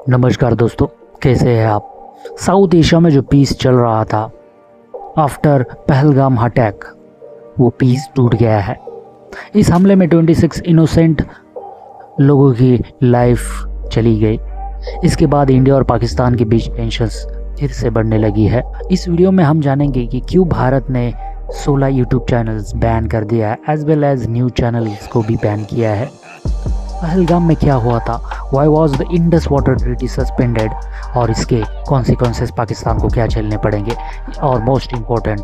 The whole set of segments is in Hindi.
नमस्कार दोस्तों, कैसे हैं आप। साउथ एशिया में जो पीस चल रहा था आफ्टर पहलगाम अटैक, वो पीस टूट गया है। इस हमले में 26 इनोसेंट लोगों की लाइफ चली गई। इसके बाद इंडिया और पाकिस्तान के बीच टेंशंस फिर से बढ़ने लगी है। इस वीडियो में हम जानेंगे कि क्यों भारत ने 16 यूट्यूब चैनल्स बैन कर दिया है, as well as news channels को भी बैन किया है। पहलगाम में क्या हुआ था, why was the Indus water treaty suspended, और इसके कॉन्सिक्वेंसेस पाकिस्तान को क्या झेलने पड़ेंगे, और मोस्ट इम्पोर्टेंट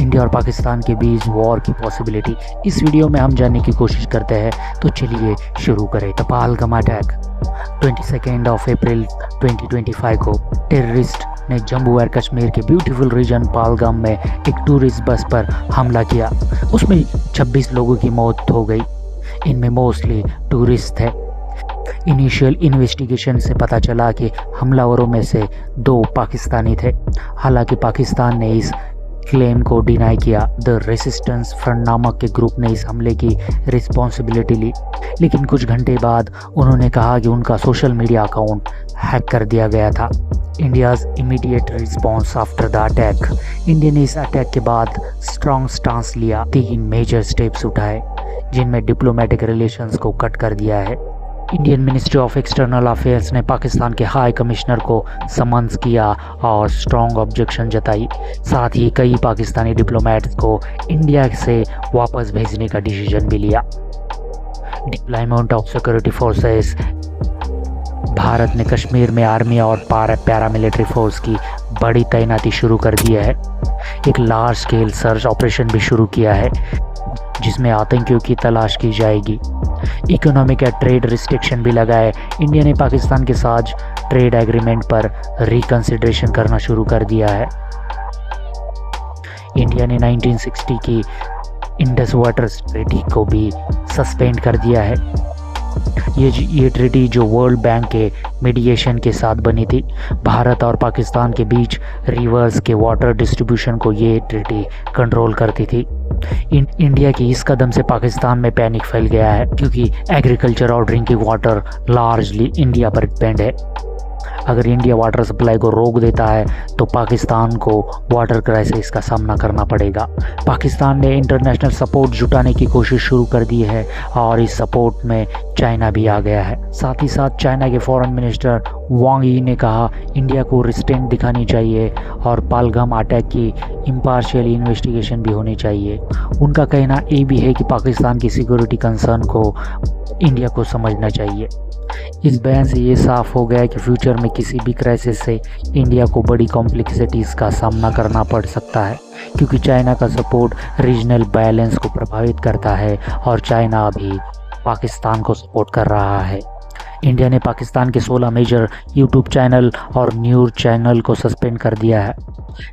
इंडिया और पाकिस्तान के बीच वॉर की पॉसिबिलिटी इस वीडियो में हम जानने की कोशिश करते हैं। तो चलिए शुरू करें। द पहलगाम अटैक 22 अप्रैल 2025 को टेररिस्ट ने जम्मू एंड कश्मीर के ब्यूटीफुल रीजन पहलगाम में एक टूरिस्ट बस पर हमला किया। उसमें 26 लोगों की मौत हो गई, इनमें मोस्टली टूरिस्ट थे। इनिशियल इन्वेस्टिगेशन से पता चला कि हमलावरों में से 2 पाकिस्तानी थे। हालांकि पाकिस्तान ने इस क्लेम को डिनाई किया। द रेसिस्टेंस फ्रंट नामक के ग्रुप ने इस हमले की रिस्पॉन्सिबिलिटी ली, लेकिन कुछ घंटे बाद उन्होंने कहा कि उनका सोशल मीडिया अकाउंट हैक कर दिया गया था। India's immediate response after the attack. India ने इस अटैक के बाद स्ट्रॉन्ग स्टांस लिया, 3 मेजर स्टेप्स उठाए, जिनमें डिप्लोमेटिक रिलेशंस को कट कर दिया है। Indian ministry of external affairs ने पाकिस्तान के हाई कमिश्नर को समन्स किया और स्ट्रॉन्ग ऑब्जेक्शन जताई। साथ ही कई पाकिस्तानी डिप्लोमेट्स को इंडिया से वापस भेजने का डिसीजन भी लिया। Deployment of security forces. Bharat ने कश्मीर में आर्मी और पैरामिलिट्री फोर्स की बड़ी तैनाती शुरू कर दी है। एक लार्ज स्केल सर्च ऑपरेशन भी शुरू किया है, जिसमें आतंकियों की तलाश की जाएगी। इकोनॉमिक या ट्रेड रिस्ट्रिक्शन भी लगाए। इंडिया ने पाकिस्तान के साथ ट्रेड एग्रीमेंट पर रिकंसिडरेशन करना शुरू कर दिया है। इंडिया ने 1960 की इंडस वाटर ट्रीटी को भी सस्पेंड कर दिया है। ये ट्रीटी जो वर्ल्ड बैंक के मीडिएशन के साथ बनी थी। भारत और पाकिस्तान के बीच रिवर्स के वाटर डिस्ट्रीब्यूशन को ये ट्रीटी कंट्रोल करती थी। इंडिया की इस कदम से पाकिस्तान में पैनिक फैल गया है, क्योंकि एग्रीकल्चर और ड्रिंकिंग वाटर लार्जली इंडिया पर डिपेंड है। अगर इंडिया वाटर सप्लाई को रोक देता है तो पाकिस्तान को वाटर क्राइसिस का सामना करना पड़ेगा। पाकिस्तान ने इंटरनेशनल सपोर्ट जुटाने की कोशिश शुरू कर दी है, और इस सपोर्ट में चाइना भी आ गया है। साथ ही साथ चाइना के फॉरेन मिनिस्टर वांग यी ने कहा इंडिया को रिस्ट्रेंट दिखानी चाहिए और पहलगाम अटैक की इम्पार्शियल इन्वेस्टिगेशन भी होनी चाहिए। उनका कहना ये भी है कि पाकिस्तान की सिक्योरिटी कंसर्न को इंडिया को समझना चाहिए। इस बयान से ये साफ हो गया है कि फ्यूचर में किसी भी क्राइसिस से इंडिया को बड़ी कॉम्प्लेक्सिटीज़ का सामना करना पड़ सकता है, क्योंकि चाइना का सपोर्ट रीजनल बैलेंस को प्रभावित करता है, और चाइना अभी पाकिस्तान को सपोर्ट कर रहा है। इंडिया ने पाकिस्तान के 16 मेजर यूट्यूब चैनल और न्यूज़ चैनल को सस्पेंड कर दिया है,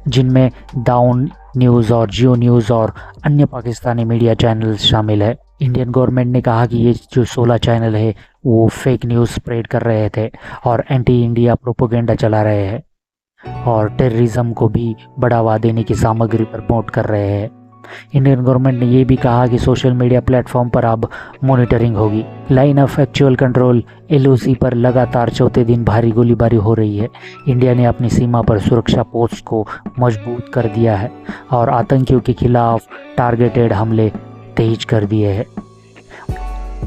जिनमें दाउन न्यूज़ और जियो न्यूज़ और अन्य पाकिस्तानी मीडिया चैनल शामिल है। इंडियन गवर्नमेंट ने कहा कि ये जो 16 चैनल है वो फेक न्यूज़ स्प्रेड कर रहे थे और एंटी इंडिया प्रोपोगेंडा चला रहे हैं, और टेररिज्म को भी बढ़ावा देने की सामग्री प्रमोट कर रहे हैं। इंडियन गवर्नमेंट ने ये भी कहा कि सोशल मीडिया प्लेटफॉर्म पर अब मॉनिटरिंग होगी। Line of actual control LOC पर लगातार चौथे दिन भारी गोलीबारी हो रही है। इंडिया ने अपनी सीमा पर सुरक्षा पोस्ट को मजबूत कर दिया है और आतंकियों के खिलाफ टारगेटेड हमले तेज कर दिए हैं।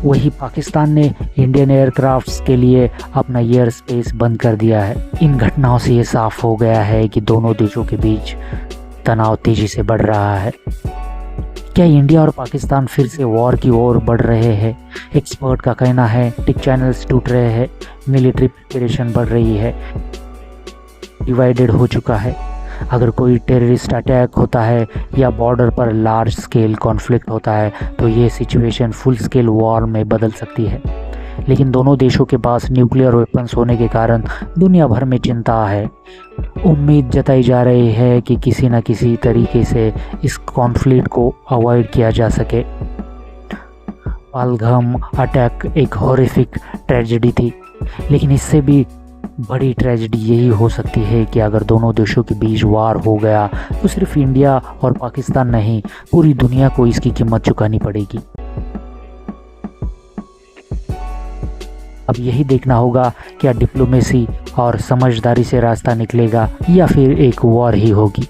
वही पाकिस्तान ने इंडियन एयरक्राफ्ट्स के लिए अपना एयर स्पेस बंद कर दिया है। इन घटनाओं से ये साफ हो गया है कि दोनों देशों के बीच तनाव तेजी से बढ़ रहा है। क्या इंडिया और पाकिस्तान फिर से वॉर की ओर बढ़ रहे हैं? एक्सपर्ट का कहना है टिक चैनल्स टूट रहे हैं, मिलिट्री प्रिपरेशन बढ़ रही है, डिवाइडेड हो चुका है। अगर कोई टेररिस्ट अटैक होता है या बॉर्डर पर लार्ज स्केल कॉन्फ्लिक्ट होता है तो ये सिचुएशन फुल स्केल वॉर में बदल सकती है। लेकिन दोनों देशों के पास न्यूक्लियर वेपन्स होने के कारण दुनिया भर में चिंता है। उम्मीद जताई जा रही है कि किसी न किसी तरीके से इस कॉन्फ्लिक्ट को अवॉइड किया जा सके। पहलगाम अटैक एक हॉरिफिक ट्रेजेडी थी, लेकिन इससे भी बड़ी ट्रेजेडी यही हो सकती है कि अगर दोनों देशों के बीच वार हो गया तो सिर्फ इंडिया और पाकिस्तान नहीं, पूरी दुनिया को इसकी कीमत चुकानी पड़ेगी। अब यही देखना होगा क्या डिप्लोमेसी और समझदारी से रास्ता निकलेगा या फिर एक वॉर ही होगी।